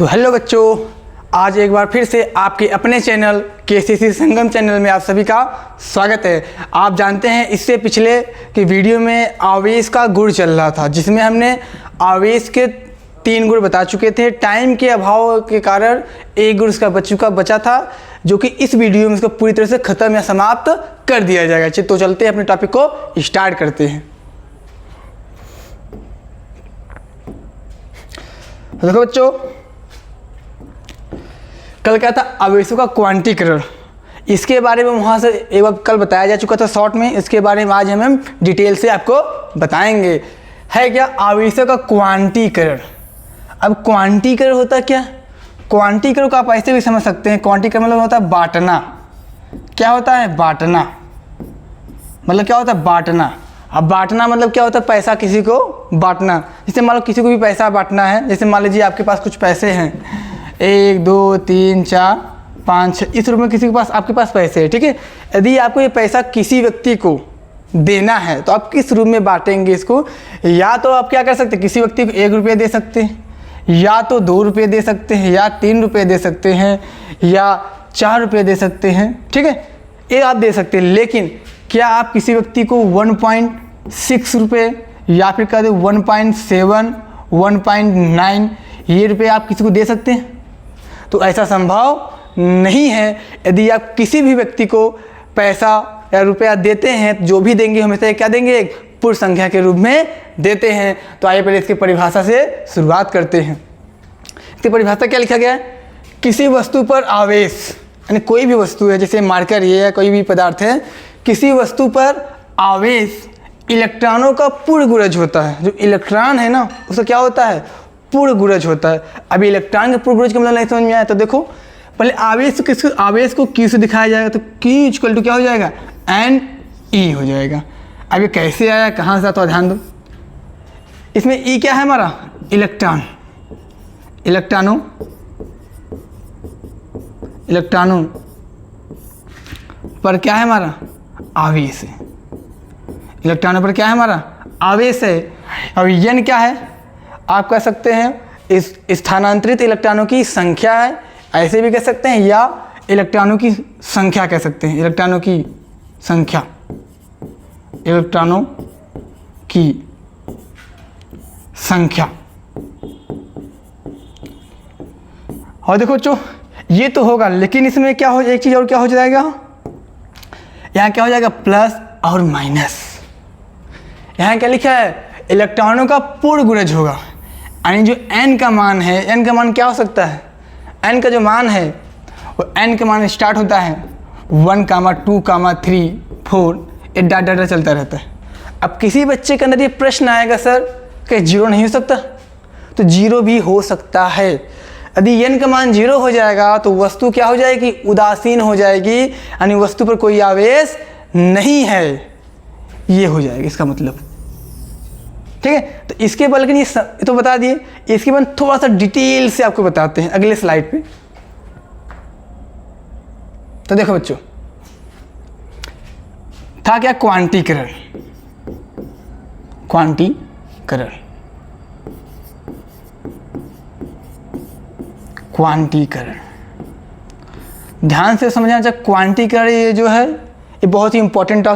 तो हेलो बच्चों, आज एक बार फिर से आपके अपने चैनल केसीसी संगम चैनल में आप सभी का स्वागत है। आप जानते हैं इससे पिछले की वीडियो में आवेश का गुण चल रहा था, जिसमें हमने आवेश के 3 गुण बता चुके थे। टाइम के अभाव के कारण एक गुण उसका बचा था, जो कि इस वीडियो में इसको पूरी तरह से ख़त्म या समाप्त कर दिया जाएगा। तो चलते हैं अपने टॉपिक को स्टार्ट करते हैं। देखो बच्चों, कल क्या था, आवेशों का क्वांटीकरण। इसके बारे में वहाँ से एक बार कल बताया जा चुका था शॉर्ट में। इसके बारे में आज हम डिटेल से आपको बताएंगे। है क्या आवेशों का क्वांटीकरण। अब क्वांटीकरण होता क्या? क्वांटीकरण को आप ऐसे भी समझ सकते हैं। क्वांटीकरण मतलब होता है बांटना। क्या होता है? बांटना। मतलब क्या होता है? बांटना। अब बांटना मतलब क्या होता है? पैसा किसी को बांटना। जैसे मान लो किसी को भी पैसा बांटना है। जैसे मान लीजिए आपके पास कुछ पैसे हैं, 1 2 3 4 5 6 इस रूप में किसी के पास आपके पास पैसे हैं, ठीक है। यदि आपको ये पैसा किसी व्यक्ति को देना है तो आप किस रूप में बांटेंगे इसको? या तो आप क्या कर सकते हैं, किसी व्यक्ति को 1 रुपये दे सकते हैं, या तो 2 रुपये दे सकते हैं, या 3 रुपये दे सकते हैं, या 4 रुपये दे सकते हैं, ठीक है। ये आप दे सकते हैं। लेकिन क्या आप किसी व्यक्ति को 1.6 रुपये या फिर कह दें 1.7 1.9 ये रुपये आप किसी को दे सकते हैं? तो ऐसा संभव नहीं है। यदि आप किसी भी व्यक्ति को पैसा या रुपया देते हैं, जो भी देंगे हमेशा क्या देंगे? एक पूर्ण संख्या के रूप में देते हैं। तो आइए पहले इसकी परिभाषा से शुरुआत करते हैं। इसकी परिभाषा क्या लिखा गया है? किसी वस्तु पर आवेश, यानी कोई भी वस्तु है, जैसे मार्कर ये या कोई भी पदार्थ है, किसी वस्तु पर आवेश इलेक्ट्रॉनों का पूर्ण गुणज होता है। जो इलेक्ट्रॉन है ना, उसका क्या होता है? पूर्ण गुणज होता है। अभी इलेक्ट्रॉन के पूर्ण गुणज का मतलब नहीं समझ में आया तो देखो, पहले आवेश को Q से दिखाया जाएगा तो Q इक्वल टू क्या हो जाएगा? NE हो जाएगा। अब ये कैसे आया, कहाँ से आता है ध्यान दो। इसमें E क्या है हमारा? इलेक्ट्रॉन। इलेक्ट्रॉनों पर क्या है हमारा? आवेश है। इलेक्ट्रॉनों पर क्या है हमारा? आवेश है। अब N क्या है? आप कह सकते हैं इस स्थानांतरित इलेक्ट्रॉनों की संख्या है, ऐसे भी कह सकते हैं, या इलेक्ट्रॉनों की संख्या कह सकते हैं। इलेक्ट्रॉनों की संख्या, इलेक्ट्रॉनों की संख्या। और देखो बच्चों, ये तो होगा, लेकिन इसमें क्या हो, एक चीज़ और क्या हो जाएगा, यहाँ क्या हो जाएगा? प्लस और माइनस। यहाँ क्या लिखा है? इलेक्ट्रॉनों का पूर्ण गुणज होगा। यानी जो n का मान है, n का मान क्या हो सकता है? n का जो मान है वो n का मान स्टार्ट होता है 1, 2, 3, 4, ये डाटा चलता रहता है। अब किसी बच्चे के अंदर ये प्रश्न आएगा, सर कि 0 नहीं हो सकता? तो 0 भी हो सकता है। यदि n का मान 0 हो जाएगा तो वस्तु क्या हो जाएगी? उदासीन हो जाएगी, यानी वस्तु पर कोई आवेश नहीं है, ये हो जाएगा इसका मतलब, ठीक है। तो इसके बल्कि ये तो बता दिए, इसके बाद थोड़ा सा डिटेल से आपको बताते हैं अगले स्लाइड पे। तो देखो बच्चों, था क्या? क्वांटीकरण। ध्यान से समझना चाहिए। क्वांटीकरण ये जो है, ये बहुत ही इंपॉर्टेंट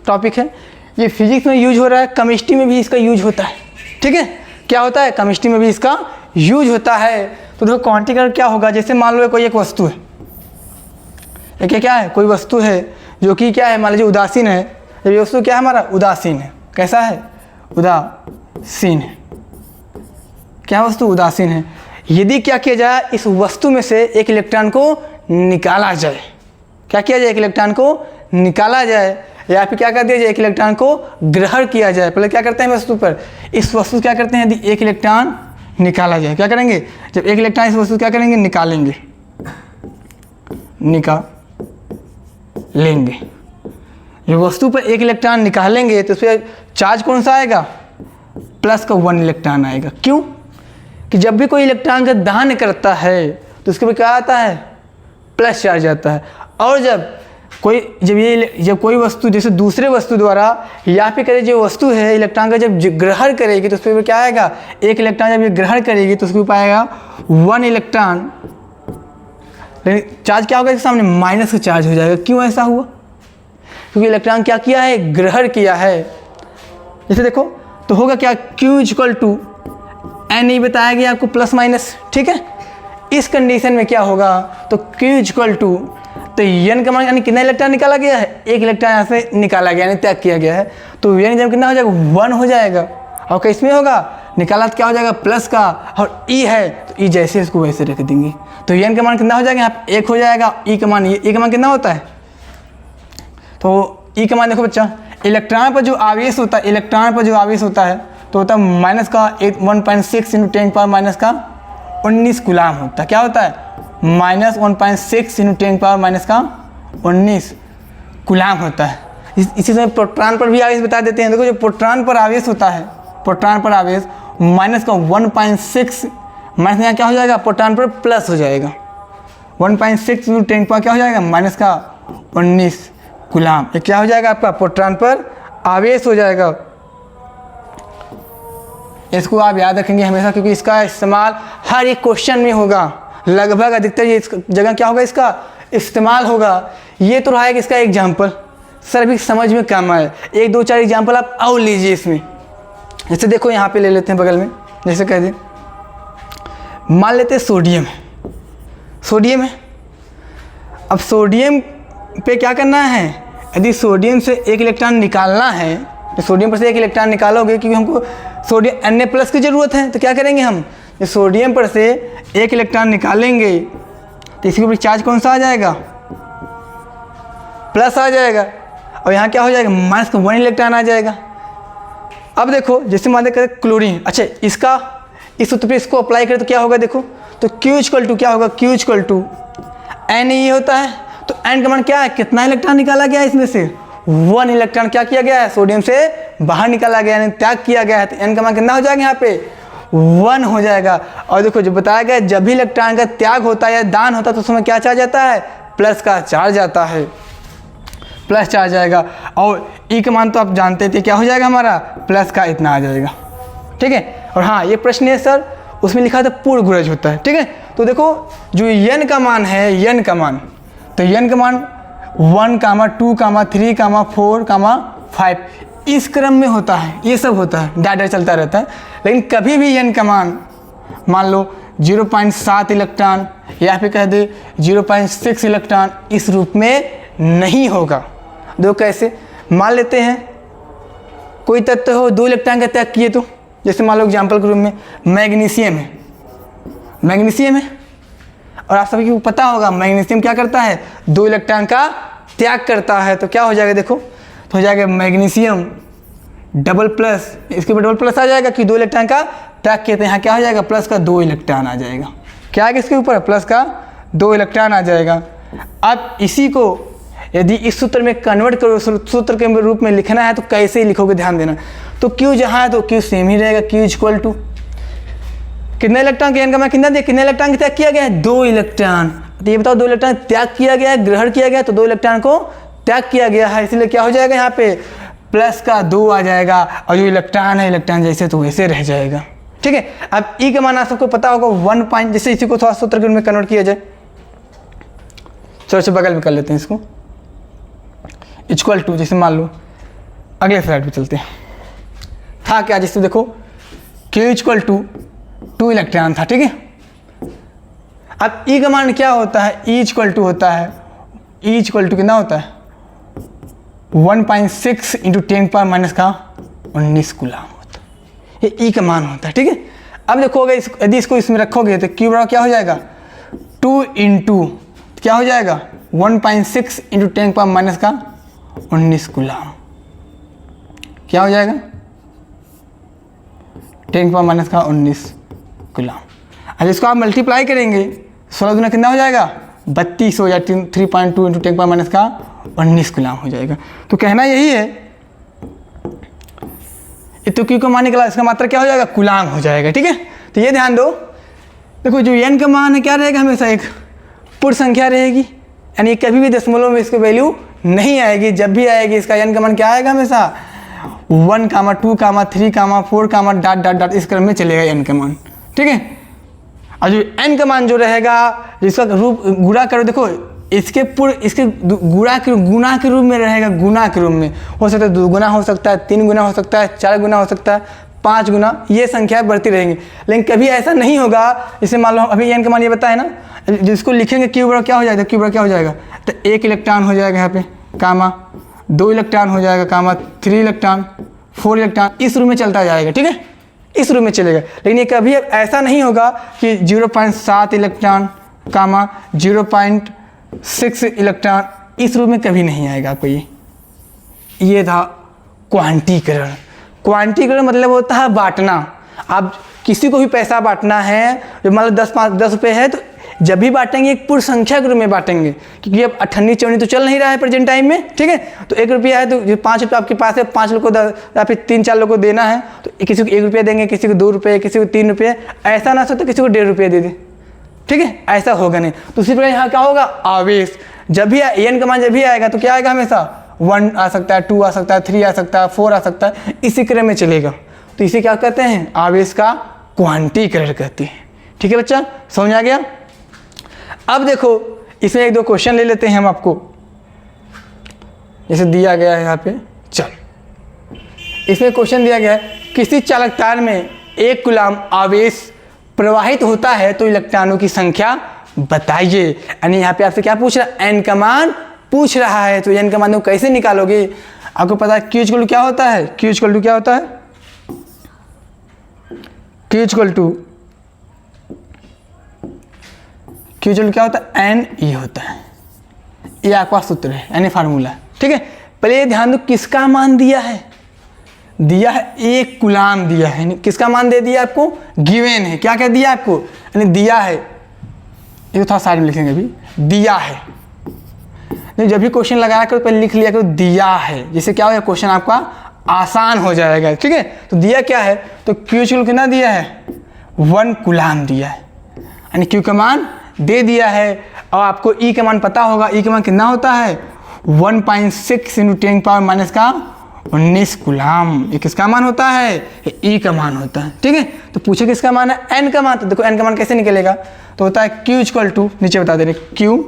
टॉपिक है। ये फिजिक्स में यूज हो रहा है, केमिस्ट्री में भी इसका यूज होता है, ठीक है। क्या होता है? केमिस्ट्री में भी इसका यूज होता है। तो देखो क्वांटीकरण क्या होगा। जैसे मान लो कोई एक वस्तु है, एक क्या है? कोई वस्तु है जो कि क्या है, मान लीजिए उदासीन है। ये वस्तु क्या है हमारा? उदासीन है। कैसा है? उदासीन है। क्या वस्तु? उदासीन है। यदि क्या किया जाए, इस वस्तु में से एक इलेक्ट्रॉन को निकाला जाए। क्या किया जाए? एक इलेक्ट्रॉन को निकाला जाए, या फिर क्या कर दिया जाए? एक इलेक्ट्रॉन को ग्रहण किया जाए। पहले क्या करते हैं वस्तु पर? इस वस्तु क्या करते हैं? यदि एक इलेक्ट्रॉन निकाला जाए, क्या करेंगे? जब एक इलेक्ट्रॉन इस वस्तु क्या करेंगे? निकालेंगे। जब वस्तु पर एक इलेक्ट्रॉन निकालेंगे तो उसमें चार्ज कौन सा आएगा? प्लस का 1 इलेक्ट्रॉन आएगा। क्यों? कि जब भी कोई इलेक्ट्रॉन का दान करता है तो उसके ऊपर क्या आता है? प्लस चार्ज आता है। और जब कोई वस्तु जैसे दूसरे वस्तु द्वारा या फिर करें जो वस्तु है इलेक्ट्रॉन का जब ग्रहण करेगी तो उस पर क्या आएगा? एक इलेक्ट्रॉन जब ये ग्रहण करेगी तो उसके ऊपर आएगा 1 इलेक्ट्रॉन, लेकिन चार्ज क्या होगा इसके सामने, माइनस का चार्ज हो जाएगा। क्यों ऐसा हुआ? क्योंकि इलेक्ट्रॉन क्या किया है, ग्रहण किया है। जैसे देखो तो होगा क्या, Q इक्वल टू N नहीं बताया गया आपको, प्लस माइनस, ठीक है। इस कंडीशन में क्या होगा, तो Q इक्वल टू, तो N का मान यानी कितना इलेक्ट्रॉन निकाला गया है, एक इलेक्ट्रॉन यहाँ से निकाला गया यानी त्याग किया गया है, तो N जब कितना हो जाएगा, 1 हो जाएगा। और किस में होगा, निकाला तो क्या हो जाएगा, प्लस का, और E है तो E जैसे इसको वैसे रख देंगे, तो N का मान कितना हो जाएगा, यहाँ पे 1 हो जाएगा। E का मान, ये E का मान कितना होता है, तो E का मान देखो बच्चा, इलेक्ट्रॉन पर जो आवेश होता है, इलेक्ट्रॉन पर जो आवेश होता है तो होता है माइनस का 1.6 इंटू 10 पावर माइनस का 19 कूलाम होता है। क्या होता है, माइनस 1.6 इंटू 10 पावर माइनस का 19 कूलाम होता है। इसी तरह प्रोटॉन पर भी आवेश बता देते हैं। देखो जो प्रोटॉन पर आवेश होता है, प्रोटॉन पर आवेश माइनस का 1.6 माइनस यहाँ क्या हो जाएगा, प्रोटॉन पर प्लस हो जाएगा, 1.6 इंटू 10 पावर क्या हो जाएगा, माइनस का 19 कूलाम। ये क्या हो जाएगा आपका, प्रोटॉन पर आवेश हो जाएगा। इसको आप याद रखेंगे हमेशा, क्योंकि इसका इस्तेमाल हर एक क्वेश्चन में होगा, लगभग अधिकतर ये इस जगह क्या होगा, इसका इस्तेमाल होगा। ये तो रहा है कि इसका एग्जाम्पल सर अभी समझ में कम आए, 1 2 4 एग्जाम्पल आप और लीजिए इसमें। जैसे देखो यहाँ पे ले लेते हैं बगल में, जैसे कह दें मान लेते हैं सोडियम है, सोडियम है। अब सोडियम पे क्या करना है, यदि सोडियम से एक इलेक्ट्रॉन निकालना है तो सोडियम पर से एक इलेक्ट्रॉन निकालोगे, क्योंकि हमको सोडियम Na+ की ज़रूरत है, तो क्या करेंगे हम, सोडियम पर से एक इलेक्ट्रॉन निकालेंगे तो इसके ऊपर चार्ज कौन सा आ जाएगा, प्लस आ जाएगा, और यहाँ क्या हो जाएगा, माइनस का 1 इलेक्ट्रॉन आ जाएगा। अब देखो जैसे मान लें क्लोरीन, अच्छा इसका इस सूत्र पे इसको अप्लाई करें तो क्या होगा, देखो तो Q इक्वल टू क्या होगा, Q इक्वल टू N ही होता है, तो N का मान क्या है, कितना इलेक्ट्रॉन निकाला गया है, इसमें से 1 इलेक्ट्रॉन क्या किया गया है, सोडियम से बाहर निकाला गया यानी त्याग किया गया है, तो N का मान कितना हो जाएगा, यहाँ पे 1 हो जाएगा। और देखो जो बताया गया, जब भी इलेक्ट्रॉन का त्याग होता है या दान होता है तो उसमें क्या चार्ज आता है, प्लस का चार्ज आता है, प्लस चार्ज आएगा। और E का मान तो आप जानते थे क्या हो जाएगा हमारा, प्लस का इतना आ जाएगा, ठीक है। और हाँ ये प्रश्न है सर, उसमें लिखा था पूर्ण गुणज होता है, ठीक है। तो देखो जो N का मान है, N का मान, तो N का मान 1, 2, 3, 4, 5 इस क्रम में होता है, ये सब होता है, डाटा चलता रहता है। लेकिन कभी भी N का मान मान लो 0.7 इलेक्ट्रॉन या फिर कह दे 0.6 इलेक्ट्रॉन इस रूप में नहीं होगा। दो कैसे, मान लेते हैं कोई तत्व हो 2 इलेक्ट्रॉन का त्याग किए, तो जैसे मान लो एग्जाम्पल के रूप में मैग्नीशियम है, मैग्नीशियम है, और आप सभी को पता होगा मैग्नीशियम क्या करता है, 2 इलेक्ट्रॉन का त्याग करता है। तो क्या हो जाएगा, देखो तो हो जाएगा मैग्नीशियम डबल प्लस, इसके ऊपर डबल प्लस आ जाएगा कि 2 इलेक्ट्रॉन का त्याग किए, तो यहाँ क्या हो जाएगा, प्लस का 2 इलेक्ट्रॉन आ जाएगा। क्या आएगा इसके ऊपर, प्लस का 2 इलेक्ट्रॉन आ जाएगा। अब इसी को यदि इस सूत्र में कन्वर्ट करो, सूत्र के रूप में लिखना है तो कैसे लिखोगे, ध्यान देना। तो Q जहाँ है तो Q सेम ही रहेगा, Q इक्वल टू कितने इलेक्ट्रॉन के N का मान कितना दिया, कितने इलेक्ट्रॉन का त्याग किया गया है, 2 इलेक्ट्रॉन। तो ये बताओ 2 इलेक्ट्रॉन त्याग किया गया है, ग्रहण किया गया, तो 2 इलेक्ट्रॉन को त्याग किया गया है, इसलिए क्या हो जाएगा, यहाँ पे प्लस का 2 आ जाएगा, और जो इलेक्ट्रॉन है इलेक्ट्रॉन जैसे तो वैसे रह जाएगा, ठीक है। अब E का मान आप सबको पता होगा 1 पॉइंट, जैसे इसी को थोड़ा सूत्र के रूप में कन्वर्ट किया जाए, चलो से बगल में कर लेते हैं इसको, इक्वल टू, जैसे मान लो अगले स्लाइड पे चलते हैं, था क्या, जैसे देखो Q इक्वल टू 2 इलेक्ट्रॉन था, ठीक है। अब E का मान क्या होता है, E इक्वल टू होता है, E इक्वल टू कितना होता है 1.6 इंटू 10 पावर माइनस का 19 कूलाम होता है, ये E का मान होता है, ठीक है। अब देखोगे यदि इसको इसमें रखोगे तो Q बराबर क्या हो जाएगा, 2 इंटू क्या हो जाएगा 1.6 इंटू 10 पावर माइनस का 19 कूलाम, क्या हो जाएगा 10 पावर माइनस का 19 कूलाम। अब इसको आप मल्टीप्लाई करेंगे 16 गुना कितना हो जाएगा 32 हो जाए, 3.2 इंटू 10 पावर माइनस का 19 कूलाम हो जाएगा। तो कहना यही है, ये तो Q का मान निकला, इसका मात्रा क्या हो जाएगा, कूलाम हो जाएगा, ठीक है। तो ये ध्यान दो, देखो जो N का मान है क्या रहेगा, हमेशा एक पूर्ण संख्या रहेगी, यानी कभी भी दशमलव में इसकी वैल्यू नहीं आएगी, जब भी आएगी इसका N का मान क्या आएगा, हमेशा 1, 2, 3, 4, डॉट डॉट डॉट इस क्रम में चलेगा N का मान, ठीक है। और जो n का मान जो रहेगा, जिसका रूप गुणा करो, देखो इसके गुणा के रूप में रहेगा, गुणा के रूप में हो सकता है 2 गुना हो सकता है, 3 गुना हो सकता है, 4 गुना हो सकता है, 5 गुना, ये संख्या बढ़ती रहेंगी। लेकिन कभी ऐसा नहीं होगा, जैसे मान लो अभी n का मान ये बताया ना, जिसको लिखेंगे क्यू बराबर क्या हो जाएगा, क्यू बराबर क्या हो जाएगा, तो 1 इलेक्ट्रॉन हो जाएगा यहाँ पे कामा, 2 इलेक्ट्रॉन हो जाएगा कामा, 3 इलेक्ट्रॉन, 4 इलेक्ट्रॉन, इस रूप में चलता जाएगा, ठीक है, इस रूप में चलेगा। लेकिन ये कभी ऐसा नहीं होगा कि 0.7 इलेक्ट्रॉन कामा 0.6 इलेक्ट्रॉन, इस रूप में कभी नहीं आएगा आपको। ये था क्वांटीकरण। क्वांटीकरण मतलब होता है बांटना। आप किसी को भी पैसा बांटना है, जो मान लो 10 रुपये है, तो जब भी बांटेंगे एक पूर्ण संख्या के रूप में बांटेंगे, क्योंकि अब 98 तो चल नहीं रहा है प्रेजेंट टाइम में, ठीक है। तो 1 रुपया है तो 5 रुपये आपके पास है, 5 लोग को या फिर 3-4 लोग को देना है, तो किसी को 1 रुपया देंगे, किसी को 2 रुपये, किसी को 3 रुपये, ऐसा ना सोचो किसी को 1.5 रुपये दे दें, ठीक है, ऐसा होगा नहीं। तो उसी प्रकार यहाँ क्या होगा, आवेश। जब भी n का मान जब भी आएगा तो क्या आएगा, हमेशा 1 आ सकता है, 2 आ सकता है, 3 आ सकता है, 4 आ सकता है, इसी क्रम में चलेगा। तो इसे क्या कहते हैं, आवेश का क्वांटीकरण कहते हैं, ठीक है बच्चा, समझ आ गया। अब देखो इसमें 1-2 क्वेश्चन ले लेते हैं हम आपको, जैसे दिया गया है यहाँ पे। चल, इसमें क्वेश्चन दिया गया है, किसी चालक तार में 1 कूलम आवेश प्रवाहित होता है तो इलेक्ट्रॉनों की संख्या बताइए। यानी यहाँ पे आपसे क्या पूछ रहा है, n का मान पूछ रहा है। तो n का मान कैसे निकालोगे, आपको पता है Q इक्वल टू क्या होता है, Q इक्वल टू क्या होता है, Q इक्वल टू क्या होता है, NE होता है। ये आपका सूत्र है, यानी फार्मूला, ठीक है। पहले ये ध्यान दो किसका मान दिया है, दिया है 1 कूलम दिया है, किसका मान दे दिया आपको, गिवन है, क्या क्या दिया आपको, यानी दिया है, ये थोड़ा साइड में लिखेंगे अभी, दिया है। नहीं, जब भी क्वेश्चन लगाया करो पहले लिख लिया करो दिया है, जिससे क्या होगा क्वेश्चन आपका आसान हो जाएगा, ठीक है। तो दिया क्या है, तो Q कितना दिया है, 1 कूलम दिया है, यानी Q का मान दे दिया है। और आपको E का मान पता होगा, E का मान कितना होता है, 1.6 × 10⁻19 कूलम। ये किसका मान होता है, ये E का मान होता है, ठीक है। तो पूछे किसका मान है, N का मान। तो देखो N का मान कैसे निकलेगा, तो होता है Q इक्वल टू, नीचे बता दे रहे, Q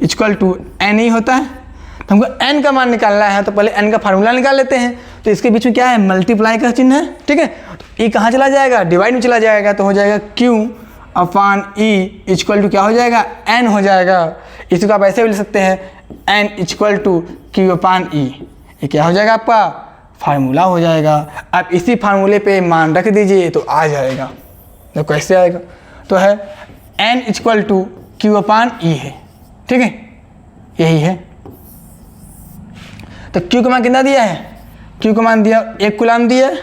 इक्वल टू NE होता है। तो हमको N का मान निकालना है, तो पहले N का फार्मूला निकाल लेते हैं। तो इसके बीच में क्या है, मल्टीप्लाई का चिन्ह है, ठीक है। तो E कहाँ चला जाएगा, डिवाइड में चला जाएगा, तो हो जाएगा Q/E इक्वल टू क्या हो जाएगा, N हो जाएगा। इसको आप ऐसे भी लिख सकते हैं, N इक्वल टू Q/E। ये क्या हो जाएगा, आपका फार्मूला हो जाएगा। आप इसी फार्मूले पे मान रख दीजिए तो आ जाएगा। तो कैसे आएगा, तो है N इक्वल टू Q/E है, ठीक है, यही है। तो Q का मान कितना दिया है, Q का मान दिया 1 कूलम दिया है,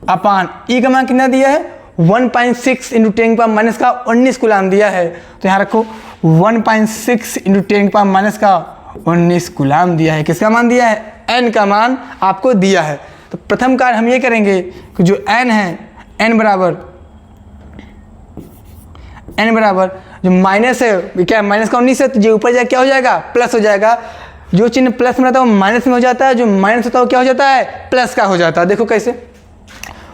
अपान E का मान कितना दिया है, 1.6 × 10⁻19 कूलम दिया है। तो यहाँ रखो 1.6 × 10⁻19 कूलम दिया है। किसका मान दिया है, N का मान आपको दिया है। तो प्रथम कार्य हम ये करेंगे कि जो N है, N बराबर जो माइनस है, क्या माइनस का 19 है, तो जो ऊपर जाए क्या हो जाएगा, प्लस हो जाएगा। जो चिन्ह प्लस में रहता है वो माइनस में हो जाता है, जो माइनस होता है वो क्या हो जाता है, प्लस का हो जाता है। देखो कैसे,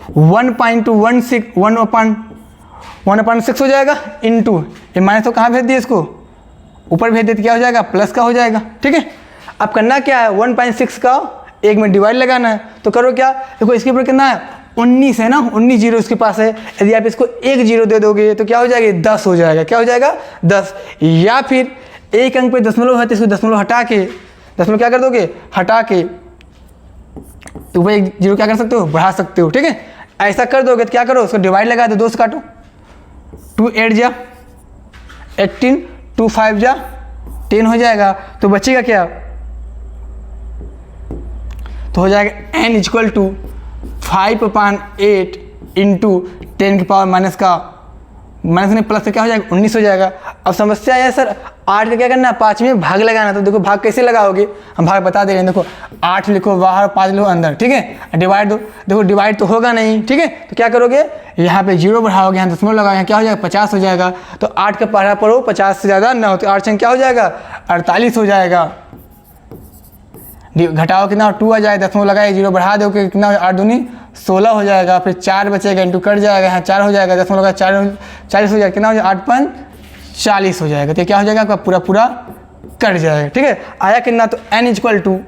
1.6 हो जाएगा इंटू, ये माइनस तो कहाँ भेज दिए, इसको ऊपर भेज देते, क्या हो जाएगा, प्लस का हो जाएगा, ठीक है। अब करना क्या है, 1.6 का 1 में डिवाइड लगाना है। तो करो क्या, देखो इसके ऊपर कितना है, 19 है ना, 19 जीरो इसके पास है। यदि आप इसको 1 जीरो दे दोगे तो क्या हो जाएगा, 10 हो जाएगा। क्या हो जाएगा, 10। या फिर एक अंक पे दशमलव है तो इसको दशमलव हटा के, दशमलव क्या कर दोगे, हटा के ऊपर 1 जीरो क्या कर सकते हो, बढ़ा सकते हो, ठीक है। ऐसा कर दोगे तो क्या करो, उसको डिवाइड लगा दो, 2 से काटो, 2 8 जा 18, 2 5 जा 10 हो जाएगा। तो बचेगा क्या, तो हो जाएगा N इक्वल टू 5/8 इंटू 10 की पावर माइनस का माइनस में प्लस से क्या हो जाएगा, 19 हो जाएगा। अब समस्या है सर 8 का क्या करना है, 5 में भाग लगाना। तो देखो भाग कैसे लगाओगे, हम भाग बता दे रहे हैं। देखो 8 लिखो बाहर, 5 लिखो अंदर, ठीक है। डिवाइड दो, देखो डिवाइड तो होगा नहीं, ठीक है। तो क्या करोगे, यहाँ पे 0 बढ़ाओगे, यहाँ दशमलव लगाओगे, यहाँ क्या हो जाएगा, 50 हो जाएगा। तो 8 का पढ़ा पढ़ो, 50 से ज़्यादा ना हो, तो 8 क्या हो जाएगा, 48 हो जाएगा। घटाओ कितना, 2 आ जाए, दशमलव लगाए, 0 बढ़ा दो, कितना 8 दूनी 16 हो जाएगा, फिर 4 बचेगा, इंटू कट जाएगा, यहाँ 4 हो जाएगा, 10 होगा 40 हो जाएगा, कितना हो जाएगा 8 5 40 हो जाएगा। तो क्या हो जाएगा आपका पूरा पूरा कट जाएगा। ठीक है, आया कितना, तो n इक्वल टू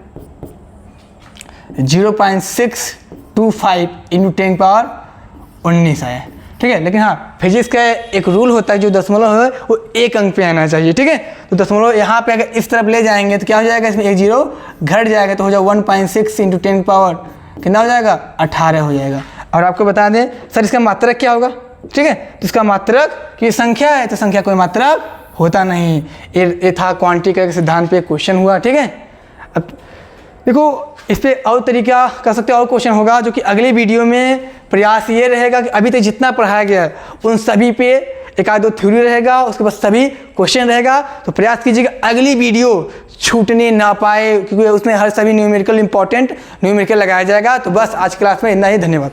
0.625 इंटू 10⁻19 आया। ठीक है, लेकिन हाँ फिजिक्स का एक रूल होता है, जो दशमलव है वो 1 अंक पे आना चाहिए। ठीक है, तो दशमलव यहाँ पे अगर इस तरफ ले जाएंगे तो क्या हो जाएगा, इसमें 1 0 घट जाएगा, तो हो जाएगा 1.6 इंटू 10 पावर कितना हो जाएगा 18 हो जाएगा। और आपको बता दें सर इसका मात्रक क्या होगा। ठीक है, तो इसका मात्रक की संख्या है, तो संख्या कोई मात्रक होता नहीं। ये था क्वांटिटी के सिद्धांत पे क्वेश्चन हुआ। ठीक है, अब देखो इस पर और तरीका कर सकते हो, और क्वेश्चन होगा जो कि अगली वीडियो में प्रयास ये रहेगा कि अभी तक जितना पढ़ाया गया है उन सभी पे एक आध दो थ्योरी रहेगा, उसके बाद सभी क्वेश्चन रहेगा। तो प्रयास कीजिएगा अगली वीडियो छूटने ना पाए, क्योंकि उसमें हर सभी न्यूमेरिकल इंपॉर्टेंट न्यूमेरिकल लगाया जाएगा। तो बस आज क्लास में इतना ही, धन्यवाद।